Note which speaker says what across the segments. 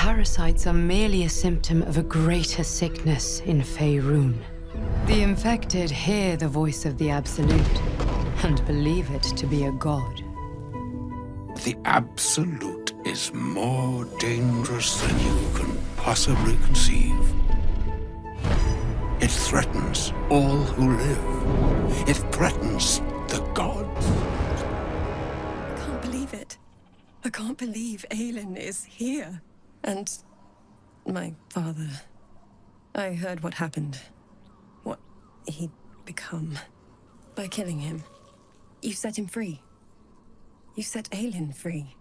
Speaker 1: parasites are merely a symptom of a greater sickness in Faerun. The infected hear the voice of the Absolute and believe it to be a god.
Speaker 2: The Absolute is more dangerous than you can possibly conceive. It threatens all who live. It threatens the gods.
Speaker 3: I can't believe it. I can't believe Aelin is here. And my father. I heard what happened. What he'd become. By killing him. You set him free. You set Aelin free.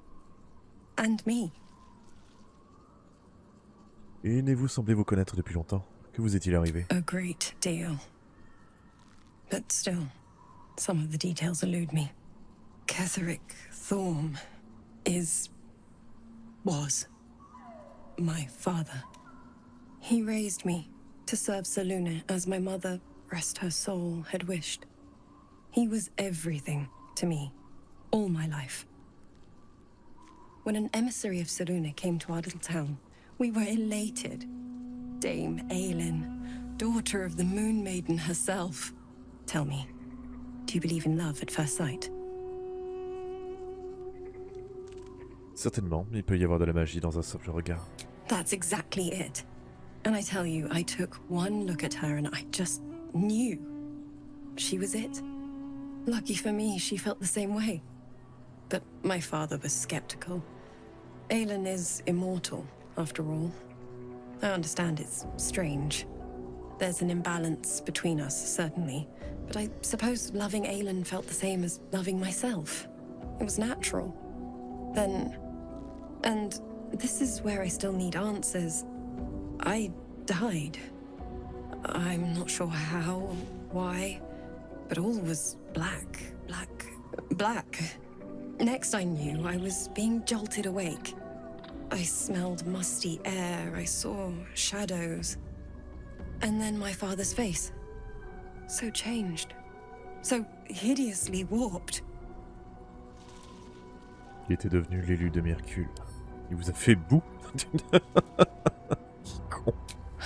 Speaker 3: And me.
Speaker 4: Et aimez-vous semblez vous connaître depuis longtemps. Que vous est-il arrivé?
Speaker 3: A great deal. But still, some of the details elude me. Ketheric Thorm was my father. He raised me to serve Selûne as my mother, rest her soul, had wished. He was everything to me, all my life. When an emissary of Selûne came to our little town, we were elated. Dame Aelin, daughter of the Moon Maiden herself. Tell me, do you believe in love at first sight?
Speaker 4: Certainement, il peut y avoir de la magie dans un simple regard.
Speaker 3: That's exactly it. And I tell you, I took one look at her and I just knew. She was it. Lucky for me, she felt the same way. But my father was skeptical. Aelin is immortal, after all. I understand it's strange. There's an imbalance between us, certainly. But I suppose loving Aelin felt the same as loving myself. It was natural. Then... And this is where I still need answers. I died. I'm not sure how, or why, but all was black. Next I knew, I was being jolted awake. I smelled musty air, I saw shadows. And then my father's face. So changed. So hideously warped.
Speaker 4: Il était devenu l'élu de Mercule. Il vous a fait boue. Con.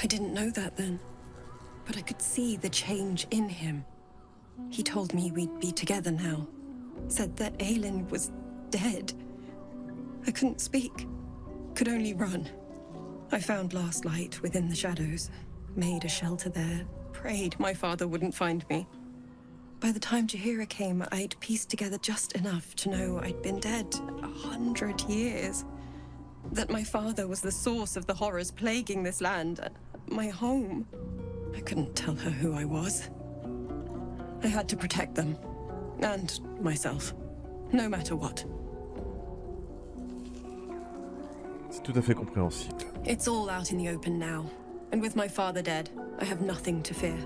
Speaker 3: I didn't know that then. But I could see the change in him. He told me we'd be together now. Said that Aelin was dead. I couldn't speak. Could only run. I found last light within the shadows. Made a shelter there. Prayed my father wouldn't find me. By the time Jaheira came, I'd pieced together just enough to know I'd been dead 100 years. That my father was the source of the horrors plaguing this land. My home. I couldn't tell her who I was. I had to protect them. And myself. No matter what.
Speaker 4: C'est tout à fait compréhensible.
Speaker 3: It's all out in the open now. And with my father dead, I have nothing to fear.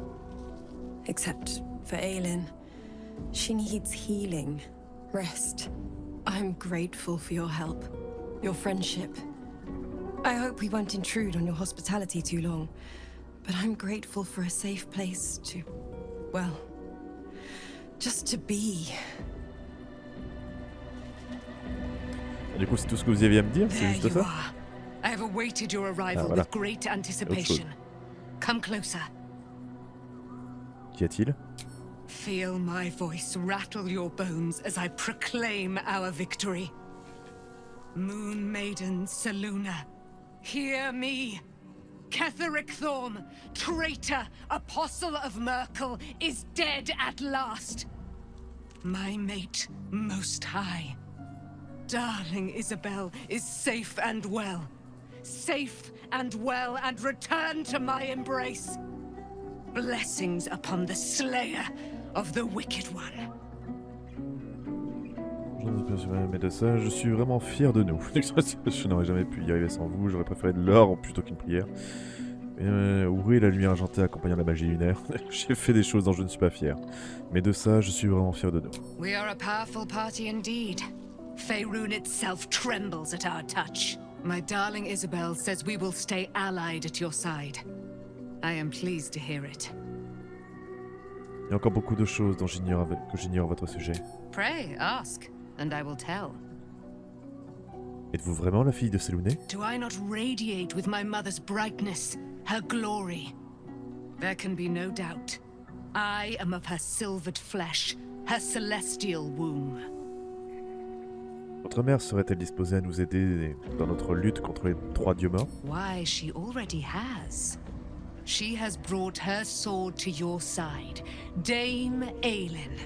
Speaker 3: Except for Aelin. She needs healing. Rest. I'm grateful for your help. Your friendship. I hope we won't intrude on your hospitality too long. But I'm grateful for a safe place to... well... just to be.
Speaker 4: Du coup, c'est tout ce que vous aviez à me dire, c'est
Speaker 1: There
Speaker 4: juste
Speaker 1: you
Speaker 4: ça?
Speaker 1: are. I have awaited your arrival
Speaker 4: voilà.
Speaker 1: with great anticipation. Come closer.
Speaker 4: Qu'y a-t-il?
Speaker 1: Feel my voice rattle your bones as I proclaim our victory. Moon Maiden Selûne, hear me. Ketheric Thorm, traitor, apostle of Merkel, is dead at last. My mate, most high. Darling Isabel is safe and well. Safe and well and returned to my embrace. Blessings upon the slayer of the wicked one.
Speaker 4: Mais de ça, je suis vraiment fier de nous. Je n'aurais jamais pu y arriver sans vous, j'aurais préféré de l'or plutôt qu'une prière. Ouvrez la lumière argentée accompagnant la magie lunaire. J'ai fait des choses dont je ne suis pas fier. Mais de ça, je suis vraiment fier de nous.
Speaker 1: We are a powerful party indeed. Faerun itself trembles at our touch. My darling Isabel says we will stay allied at your side. I am pleased to hear it.
Speaker 4: Il y a encore beaucoup de choses dont j'ignore à votre sujet.
Speaker 1: Pray, ask, and I will tell.
Speaker 4: Êtes-vous vraiment la fille de Selounet?
Speaker 1: Do I not radiate with my mother's brightness, her glory? There can be no doubt. I am of her silvered flesh, her celestial womb.
Speaker 4: Votre mère serait-elle disposée à nous aider dans notre lutte contre les 3 dieux morts?
Speaker 1: Why, she already has. She has brought her sword to your side, Dame Aelin.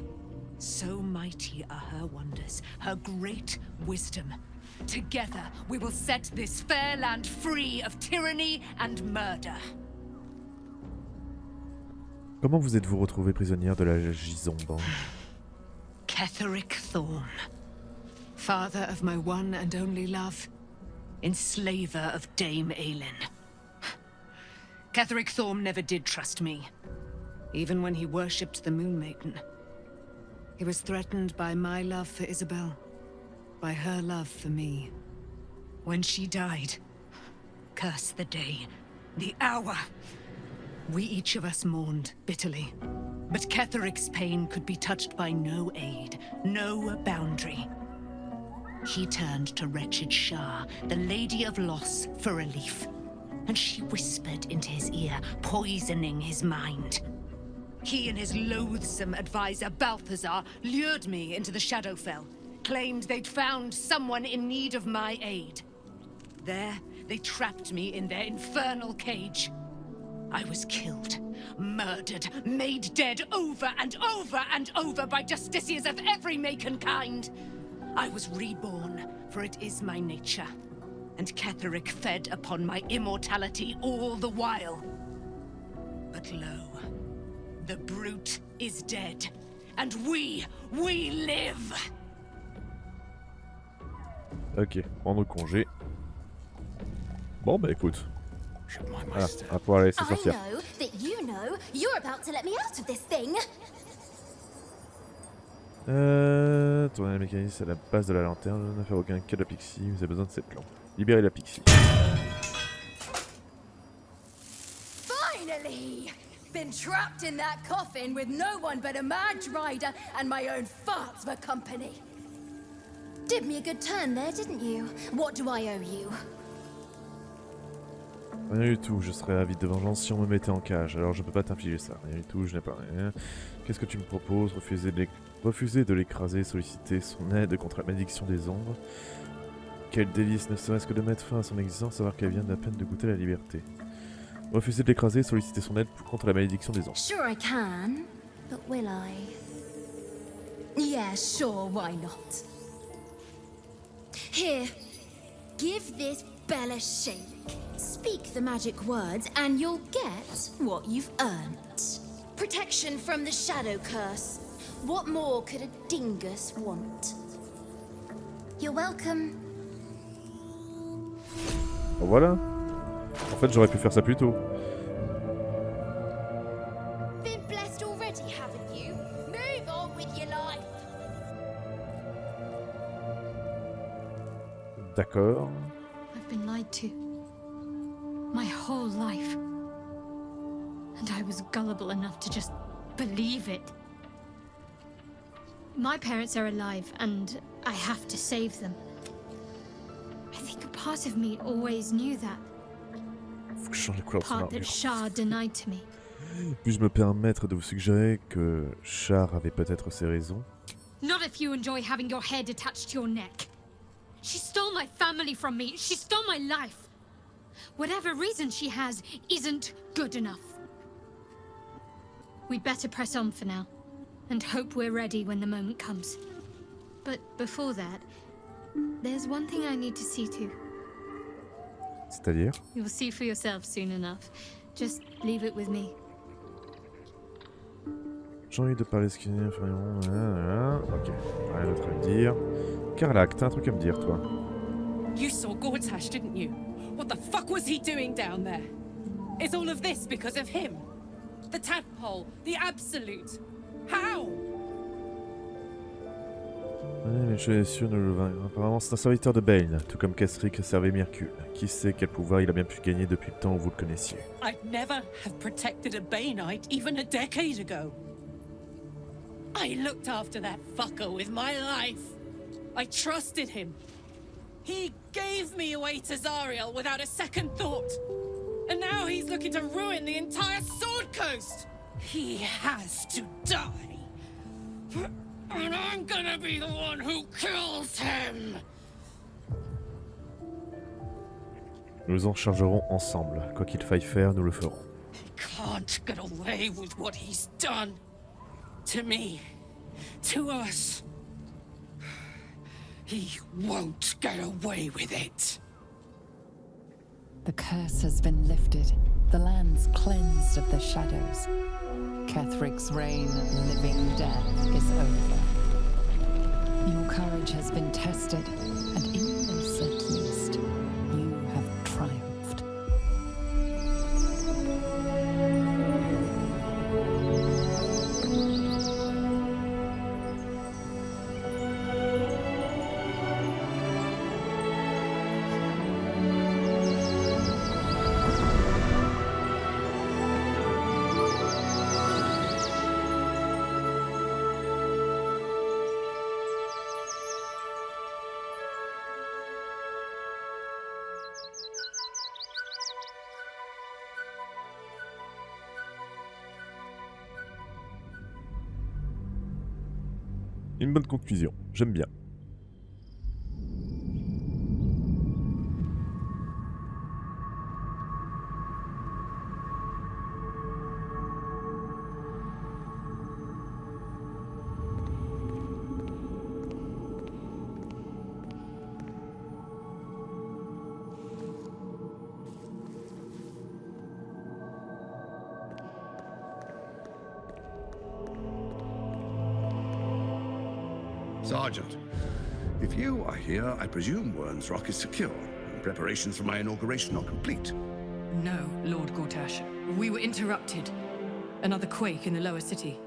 Speaker 1: So mighty are her wonders, her great wisdom. Together we will set this fair land free of tyranny and murder.
Speaker 4: Comment vous êtes-vous retrouvée prisonnière de la Gisombe?
Speaker 1: Ketheric Thorn, father of my one and only love, enslaver of Dame Aelin. Ketheric Thorn never did trust me, even when he worshipped the Moon Maiden. He was threatened by my love for Isabel, by her love for me. When she died, curse the day, the hour. We each of us mourned bitterly, but Ketheric's pain could be touched by no aid, no boundary. He turned to wretched Shah, the Lady of Loss, for relief, and she whispered into his ear, poisoning his mind. He and his loathsome advisor, Balthazar, lured me into the Shadowfell, claimed they'd found someone in need of my aid. There, they trapped me in their infernal cage. I was killed, murdered, made dead over and over and over by justiciars of every make and kind. I was reborn, for it is my nature, and Ketheric fed upon my immortality all the while. But lo, the brute is dead, and we live!
Speaker 4: Ok, prendre congé. Bon bah écoute. Ah, on va pouvoir la laisser sortir.
Speaker 5: I know that you know you're about to let me out of this thing.
Speaker 4: Tourner le mécanisme à la base de la lanterne, ne faire aucun cas de la pixie, vous avez besoin de cette lampe. Libérez la pixie.
Speaker 5: Finally! Been trapped in that coffin with no one but a mad rider and my own farts for company. Did me a good turn there, didn't you? What do I owe you?
Speaker 4: Rien du tout, je serais avide de vengeance si on me mettait en cage, alors je peux pas t'infliger ça. Rien du tout, je n'ai pas rien. Qu'est-ce que tu me proposes? Refuser de l'écraser, solliciter son aide contre la malédiction des ombres. Quel délice, ne serait-ce que de mettre fin à son existence, savoir qu'elle vient d'à peine de goûter la liberté. Refuser de l'écraser, solliciter son aide contre la malédiction des ombres.
Speaker 5: Sure I can, but will I? Yeah, sure, why not? Here, give this bell a shake. Speak the magic words and you'll get what you've earned. Protection from the shadow curse. What more could a dingus want? You're welcome.
Speaker 4: Bon, voilà. En fait, j'aurais pu faire ça plus tôt.
Speaker 5: Been blessed already, haven't you? Move on with your life.
Speaker 4: D'accord.
Speaker 6: I've been lied to. My whole life. And I was gullible enough to just believe it. My parents are alive, and I have to save them. I think a part of me always knew that.
Speaker 4: Faut que je change de couleur de son
Speaker 6: Part that
Speaker 4: armure.
Speaker 6: Shah denied to me.
Speaker 4: Puis-je me permettre de vous suggérer que Char avait peut-être ses raisons?
Speaker 6: Not if you enjoy having your head attached to your neck. She stole my family from me. She stole my life. Whatever reason she has isn't good enough. We'd better press on for now, and hope we're ready when the moment comes. But before that, there's one thing I need to see to.
Speaker 4: C'est-à-dire?
Speaker 6: You'll see for yourself soon enough. Just leave it with me.
Speaker 4: J'ai envie de parler ce qu'il y a, ok, rien d'autre à me dire. Carlac, t'as un truc à me dire, toi?
Speaker 7: You saw Gortash, didn't you? What the fuck was he doing down there? Is all of this because of him? The tadpole, the absolute. How?
Speaker 4: Ouais, mais je suis sûr de le vaincre. Apparemment, c'est un serviteur de Bane, tout comme Ketheric servait Myrcule. Qui sait quel pouvoir il a bien pu gagner depuis le temps où vous le connaissiez?
Speaker 7: I'd never have protected a Baneite even a decade ago. I looked after that fucker with my life. I trusted him. He gave me away to Zariel without a second thought. And now he's looking to ruin the entire Sword Coast. He has to die. And I'm gonna be the one who kills him.
Speaker 4: Nous en chargerons ensemble. Quoi qu'il faille faire, nous le ferons.
Speaker 7: He can't get away with what he's done. To me. To us. He won't get away with it.
Speaker 8: The curse has been lifted. The land's cleansed of the shadows. Kethric's reign of living death is over. Your courage has been tested, and in this at least, you have triumphed.
Speaker 4: Une bonne conclusion, j'aime bien.
Speaker 2: Sergeant, if you are here, I presume Wern's Rock is secure, and preparations for my inauguration are complete.
Speaker 9: No, Lord Gortash. We were interrupted. Another quake in the lower city.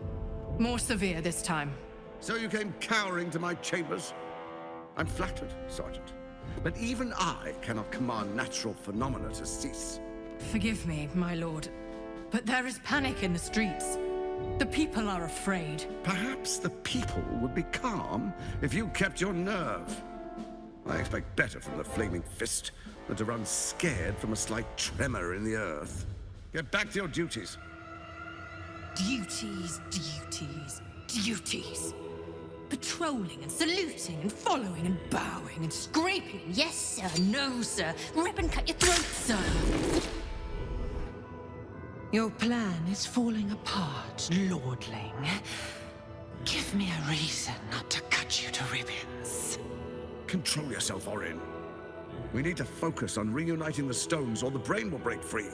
Speaker 9: More severe this time.
Speaker 2: So you came cowering to my chambers? I'm flattered, Sergeant. But even I cannot command natural phenomena to cease.
Speaker 9: Forgive me, my lord, but there is panic in the streets. The people are afraid.
Speaker 2: Perhaps the people would be calm if you kept your nerve. I expect better from the Flaming Fist than to run scared from a slight tremor in the earth. Get back to your duties.
Speaker 9: Duties, duties, duties. Patrolling and saluting and following and bowing and scraping. Yes, sir. No, sir. Rip and cut your throat, sir. Your plan is falling apart, lordling. Give me a reason not to cut you to ribbons.
Speaker 2: Control yourself, Orin. We need to focus on reuniting the stones or the brain will break free.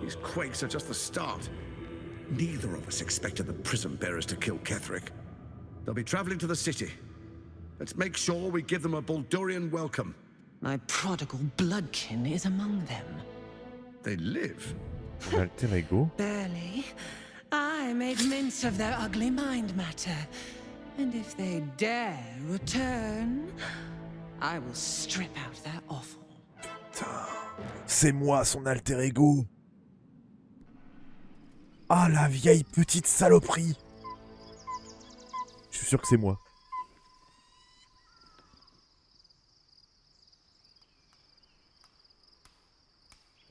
Speaker 2: These quakes are just the start. Neither of us expected the Prism Bearers to kill Ketheric. They'll be traveling to the city. Let's make sure we give them a Baldurian welcome.
Speaker 9: My prodigal bloodkin is among them.
Speaker 2: They live.
Speaker 4: Alter ego.
Speaker 9: Barely. I made mince of their ugly mind matter. And if they dare return, I will strip out their offal.
Speaker 4: Putain, c'est moi son alter ego. Ah, la vieille petite saloperie. Je suis sûr que c'est moi.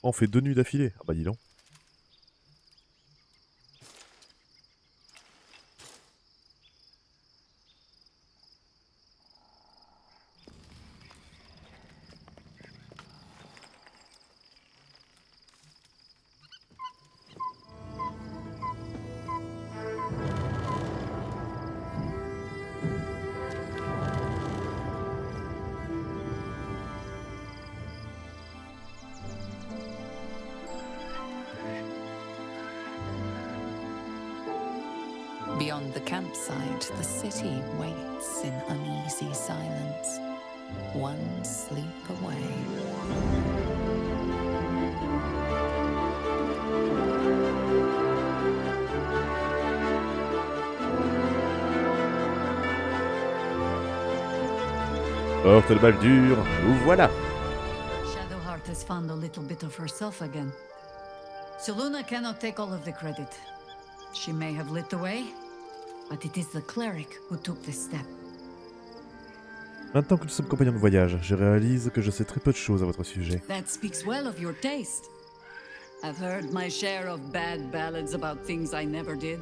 Speaker 4: On fait 2 nuits d'affilée. Ah bah dis donc.
Speaker 8: Beyond the campsite, the city waits in uneasy silence, one sleep away.
Speaker 4: Porte le Baldur, nous voilà.
Speaker 10: Shadowheart has found a little bit of herself again. Seluna cannot take all of the credit. She may have lit the way, but it is the cleric who took this step.
Speaker 4: Maintenant que nous sommes compagnons de voyage, je réalise que je sais très peu de choses à votre sujet.
Speaker 10: That speaks well of your taste. I've heard my share of bad ballads about things I never did.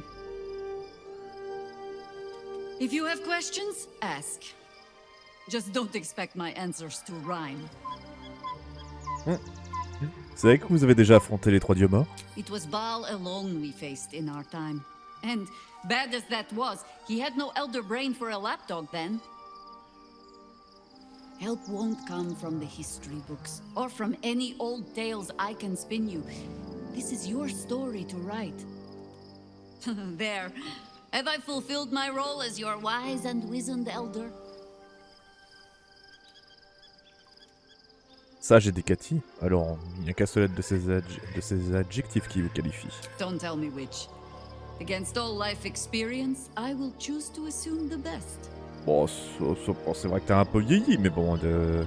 Speaker 10: If you have questions, ask. Just don't expect my answers to rhyme.
Speaker 4: Vous savez que vous avez déjà affronté les 3 dieux morts?
Speaker 10: It was Baal alone we faced in our time. And, bad as that was, he had no elder brain for a lapdog then. Help won't come from the history books, or from any old tales I can spin you. This is your story to write. There. Have I fulfilled my role as your wise and wizened elder?
Speaker 4: Sage et décati? Alors, il n'y a qu'à se lettre de ces adjectifs qui vous qualifient.
Speaker 10: Don't tell me which. Against all life experience, I will choose to assume the best.
Speaker 4: Bon, c'est vrai que t'as un peu vieilli, mais bon, je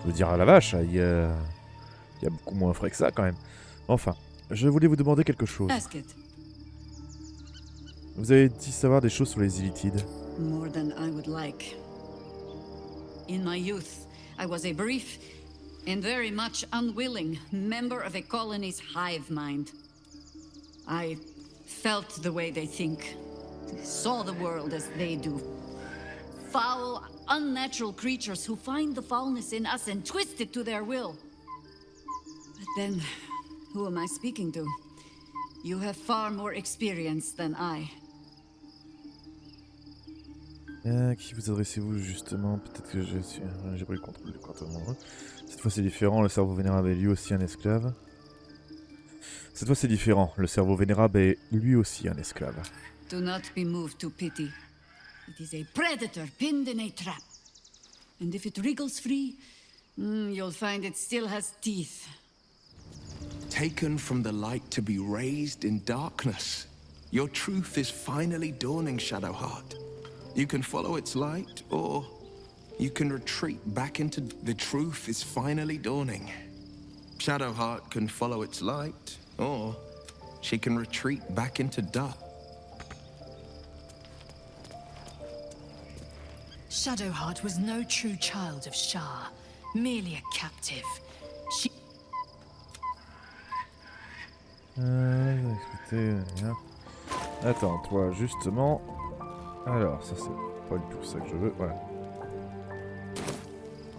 Speaker 4: veux dire à la vache, il y a beaucoup moins frais que ça quand même. Enfin, je voulais vous demander quelque chose.
Speaker 10: Ask it.
Speaker 4: Vous avez dit savoir des choses sur les Illitides.
Speaker 10: More than I would like. In my youth, I was a brief and very much unwilling member of a colony's hive mind. I felt the way they think, saw the world as they do. Foul, unnatural creatures who find the foulness in us and twist it to their will. But then, who am I speaking to? You have far more experience than I.
Speaker 4: À qui vous adressez-vous justement? Peut-être que j'ai pris le contrôle du comportement. Cette fois c'est différent, le cerveau vénérable est lui aussi un esclave. Cette fois c'est différent, le cerveau vénérable est lui aussi un esclave.
Speaker 10: Do not be moved to pity. It is a predator pinned in a trap. And if it wriggles free, you'll find it still has teeth.
Speaker 11: Taken from the light to be raised in darkness. Your truth is finally dawning, Shadowheart. You can follow its light, or you can retreat back into... The truth is finally dawning. Shadowheart can follow its light, or she can retreat back into dark.
Speaker 9: Shadowheart was no true child of Shah, merely a captive. She...
Speaker 4: Attends, toi, justement... Alors, ça c'est pas du tout ça que je veux, voilà.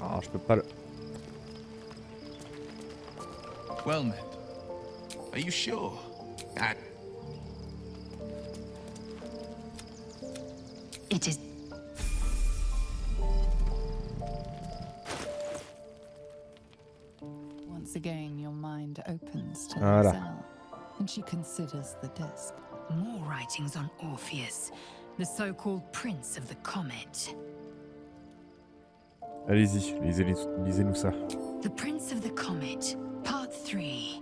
Speaker 4: Ah, je peux pas le...
Speaker 11: Well met. Are you sure?
Speaker 9: It is...
Speaker 8: Once again, your mind opens to
Speaker 4: Voilà.
Speaker 8: Lizelle, and she considers the disc.
Speaker 9: More writings on Orpheus, the so-called Prince of the Comet.
Speaker 4: Allez-y, lisez-nous ça.
Speaker 9: The Prince of the Comet, Part 3.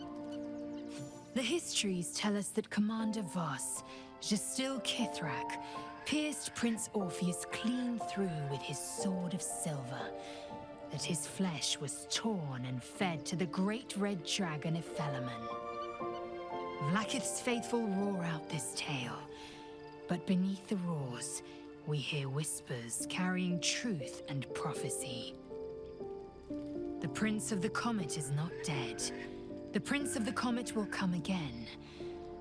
Speaker 9: The histories tell us that Commander Voss, Gestil Kithrak, pierced Prince Orpheus clean through with his sword of silver, that his flesh was torn and fed to the great red dragon Ephelemon. Vlaakith's faithful roar out this tale, but beneath the roars, we hear whispers carrying truth and prophecy. The Prince of the Comet is not dead. The Prince of the Comet will come again.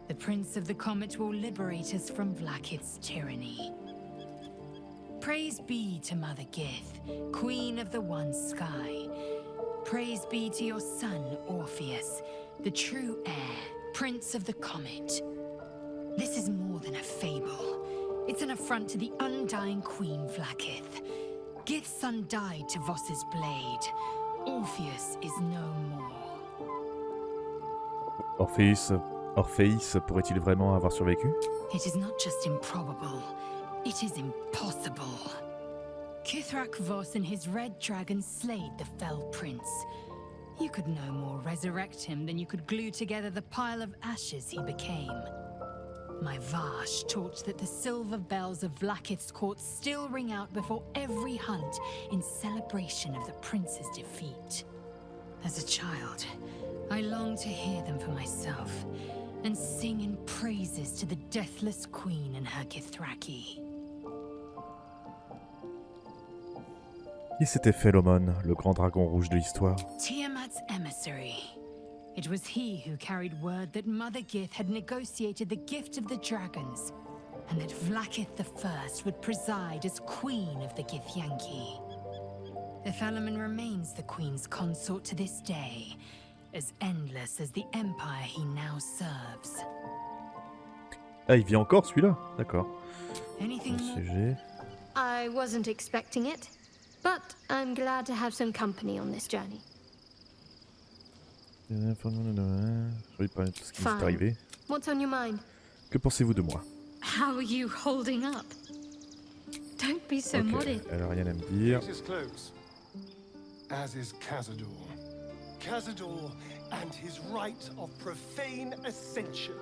Speaker 9: The Prince of the Comet will liberate us from Vlaakith's tyranny. Praise be to Mother Gith, Queen of the One Sky. Praise be to your son, Orpheus, the true heir, Prince of the Comet. This is more than a fable. It's an affront to the undying Queen Vlaakith. Gith's son died to Voss's blade. Orpheus is no more.
Speaker 4: Orpheus pourrait-il vraiment avoir survécu?
Speaker 9: It is not just improbable, it is impossible. Kithrak Voss and his red dragon slayed the fell prince. You could no more resurrect him than you could glue together the pile of ashes he became. My Vash taught that the silver bells of Vlaakith's court still ring out before every hunt in celebration of the prince's defeat. As a child, I longed to hear them for myself and sing in praises to the deathless queen and her Kithraki.
Speaker 4: Qui s'était fait l'aumône, le grand dragon rouge de l'histoire?
Speaker 9: Tiamat's emissary. It was he who carried word that Mother Gith had negotiated the gift of the dragons, and that Vlaakith I would preside as queen of the Githyanki. Ithalaman remains the queen's consort to this day, as endless as the empire he now serves.
Speaker 4: Ah, il vit encore celui-là? D'accord.
Speaker 9: Anything
Speaker 4: Le sujet.
Speaker 12: I wasn't expecting it, but I'm glad to have some company on this journey.
Speaker 4: Je vais parler de tout ce qui m'est arrivé.
Speaker 12: What's on your mind?
Speaker 4: Que pensez-vous de moi?
Speaker 6: How are you holding up? Don't be so modest.
Speaker 4: Elle a rien à me dire.
Speaker 13: It is close, as is Cazador. Cazador and his rite of profane ascension.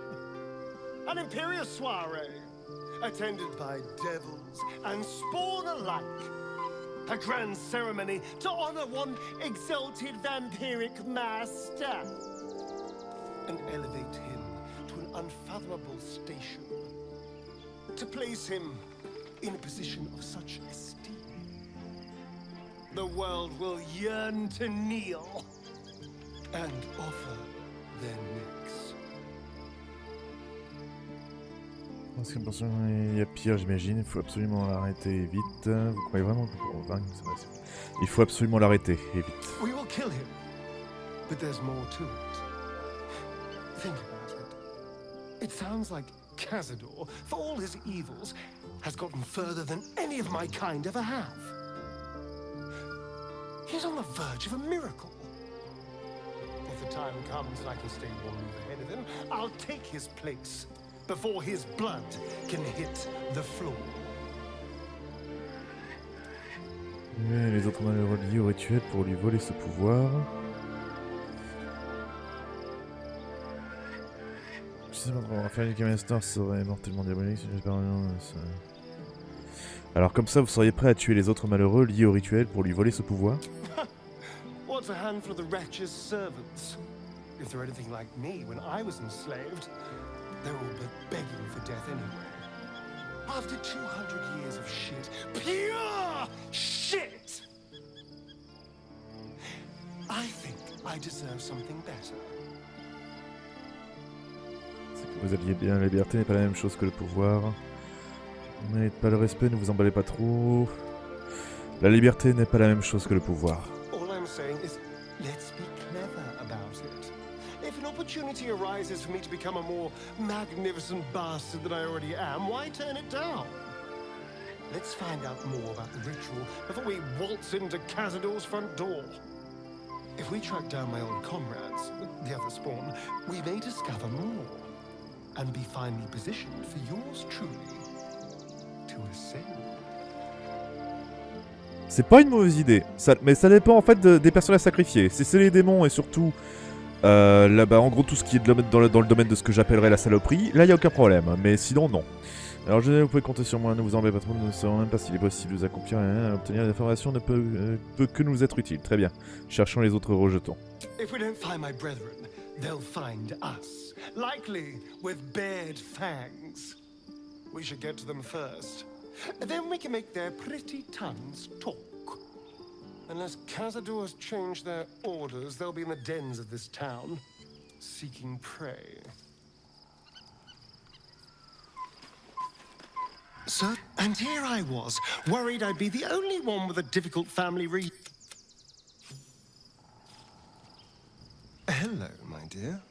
Speaker 13: An imperial soiree, attended by devils and spawn alike. A grand ceremony to honor one exalted vampiric master. And elevate him to an unfathomable station. To place him in a position of such esteem. The world will yearn to kneel and offer their necks.
Speaker 4: Il y a pire, j'imagine. Il faut absolument l'arrêter vite. Vous croyez vraiment que pour vaincre, ça va se faire? Il faut absolument l'arrêter et vite.
Speaker 13: We will kill him, but there's more to it. Think about it. It sounds like Cazador, for all his evils, has gotten further than any of my kind ever have. He's on the verge of a miracle. If the time comes and I can stay one move ahead of him, I'll take his place before his blood can hit the floor.
Speaker 4: Les autres malheureux liés au rituel pour lui voler ce pouvoir. Je sais pas trop, Raphaël Camastar serait mortellement diabolique si j'espère rien. Alors comme ça, vous seriez prêt à tuer les autres malheureux liés au rituel pour lui voler ce pouvoir?
Speaker 13: What's a handful of the wretch's servants? If they're anything like me when I was enslaved, they're all but begging for death anyway. After 200 years of shit, pure shit! I think I deserve something better.
Speaker 4: C'est que vous alliez bien, la liberté n'est pas la même chose que le pouvoir. Vous n'avez pas le respect, ne vous emballez pas trop. La liberté n'est pas la même chose que le pouvoir.
Speaker 13: All I'm saying is, let's be clever about it. If an opportunity arises for me to become a more magnificent bastard than I already am, why turn it down? Let's find out more about the ritual before we waltz into Cazador's front door. If we track down my old comrades, the other spawn, we may discover more, and be finally positioned for yours truly to ascend.
Speaker 4: C'est pas une mauvaise idée, mais ça dépend en fait des personnes à sacrifier. Si c'est les démons et surtout, là-bas, en gros tout ce qui est dans le domaine de ce que j'appellerais la saloperie, là il n'y a aucun problème, mais sinon non. Alors je vous pouvez compter sur moi, ne vous embêtez pas trop, nous ne savons même pas s'il est possible de vous accomplir, obtenir des informations ne peut que nous être utile. Très bien, cherchons les autres rejetons.
Speaker 13: If we don't find my brethren, they'll find us, likely with bared fangs. We should get to them first. Then we can make their pretty tongues talk. Unless Cazador has changed their orders, they'll be in the dens of this town, seeking prey. So, and here I was, worried I'd be the only one with a difficult family Hello, my dear.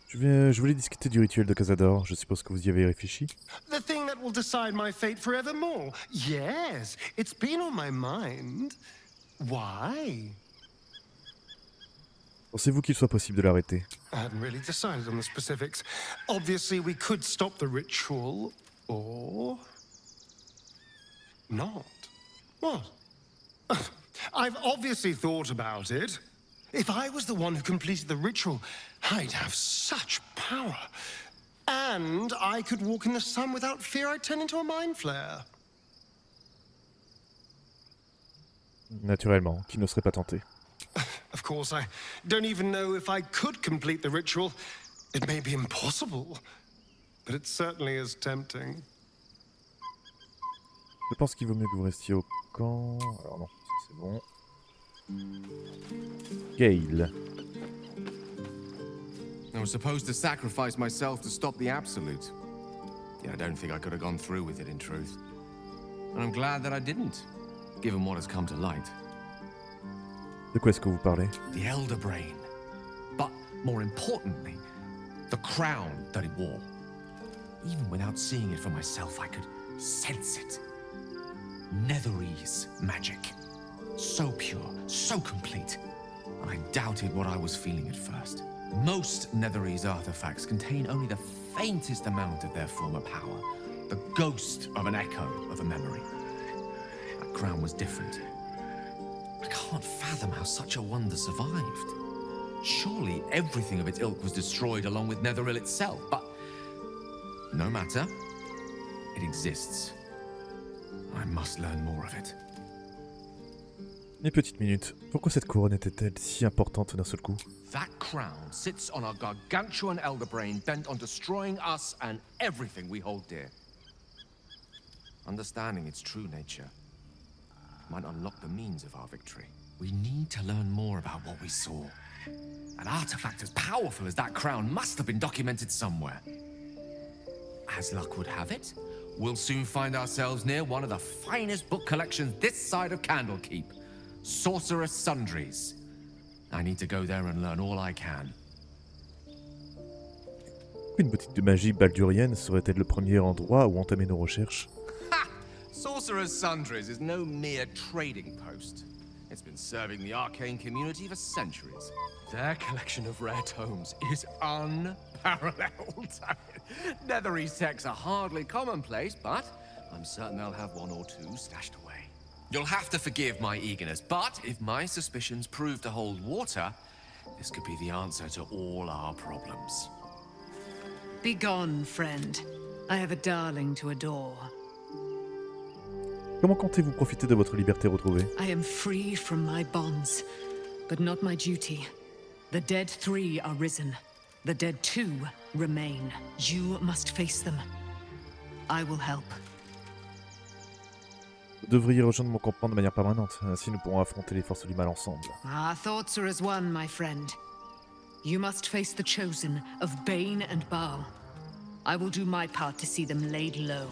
Speaker 4: Je voulais discuter du rituel de Cazador, je suppose que vous y avez réfléchi.
Speaker 13: The thing that will decide my fate forevermore. Yes, it's been on my mind. Why?
Speaker 4: Pensez-vous qu'il soit possible de l'arrêter?
Speaker 13: I hadn't really decided on the specifics. Obviously, we could stop the ritual, or not. What? I've obviously thought about it. If I was the one who completed the ritual, I'd have such power. And I could walk in the sun without fear I'd turn into a mind flare.
Speaker 4: Naturellement, qui ne serait pas tenté?
Speaker 13: Of course, I don't even know if I could complete the ritual. It may be impossible, but it certainly is tempting.
Speaker 4: Je pense qu'il vaut mieux que vous restiez au camp. Alors non, C'est bon. Gale.
Speaker 14: I was supposed to sacrifice myself to stop the Absolute. Yeah, I don't think I could have gone through with it, in truth. And I'm glad that I didn't, given what has come to light.
Speaker 4: De quoi est-ce que vous parlez?
Speaker 14: The Elder Brain. But, more importantly, the crown that it wore. Even without seeing it for myself, I could sense it. Netherese magic. So pure, so complete. I doubted what I was feeling at first. Most Netherese artifacts contain only the faintest amount of their former power. The ghost of an echo of a memory. That crown was different. I can't fathom how such a wonder survived. Surely everything of its ilk was destroyed along with Netheril itself, but no matter. It exists. I must learn more of it.
Speaker 4: Une petite minute. Pourquoi cette couronne était-elle si importante d'un seul coup?
Speaker 14: That crown sits on a gargantuan elder brain bent on destroying us and everything we hold dear. Understanding its true nature might unlock the means of our victory. We need to learn more about what we saw. An artifact as powerful as that crown must have been documented somewhere. As luck would have it, we'll soon find ourselves near one of the finest book collections this side of Candlekeep. Sorcerer's Sundries. I need to go there and learn all I can.
Speaker 4: Une boutique de magie baldurienne serait-elle le premier endroit où entamer nos recherches?
Speaker 14: Ha! Sorcerer's Sundries is no mere trading post. It's been serving the arcane community for centuries. Their collection of rare tomes is unparalleled. Netherese texts are hardly commonplace, but I'm certain they'll have one or two stashed away. You'll have to forgive my eagerness, but if my suspicions prove to hold water, this could be the answer to all our problems.
Speaker 1: Be gone, friend. I have a darling to adore.
Speaker 4: Comment comptez-vous profiter de votre liberté retrouvée?
Speaker 1: I am free from my bonds, but not my duty. The dead 3 are risen. The dead 2 remain. You must face them. I will help.
Speaker 4: Vous devriez rejoindre mon campement de manière permanente, ainsi nous pourrons affronter les forces du mal ensemble.
Speaker 1: Our thoughts are as one, my friend. You must face the chosen of Bane and Baal. I will do my part to see them laid low.